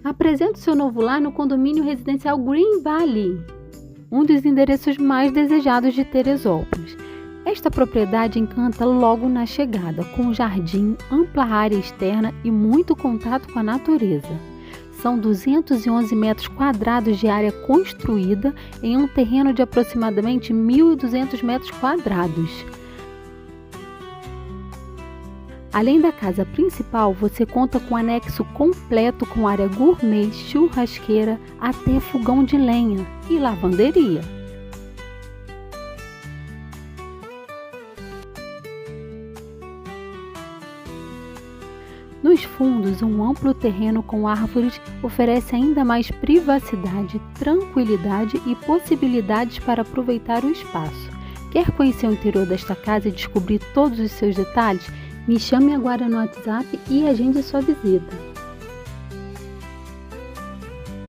Apresente seu novo lar no condomínio residencial Green Valley, um dos endereços mais desejados de Teresópolis. Esta propriedade encanta logo na chegada, com jardim, ampla área externa e muito contato com a natureza. São 211 metros quadrados de área construída em um terreno de aproximadamente 1.200 metros quadrados. Além da casa principal, você conta com um anexo completo com área gourmet, churrasqueira, até fogão de lenha e lavanderia. Nos fundos, um amplo terreno com árvores oferece ainda mais privacidade, tranquilidade e possibilidades para aproveitar o espaço. Quer conhecer o interior desta casa e descobrir todos os seus detalhes? Me chame agora no WhatsApp e agende sua visita.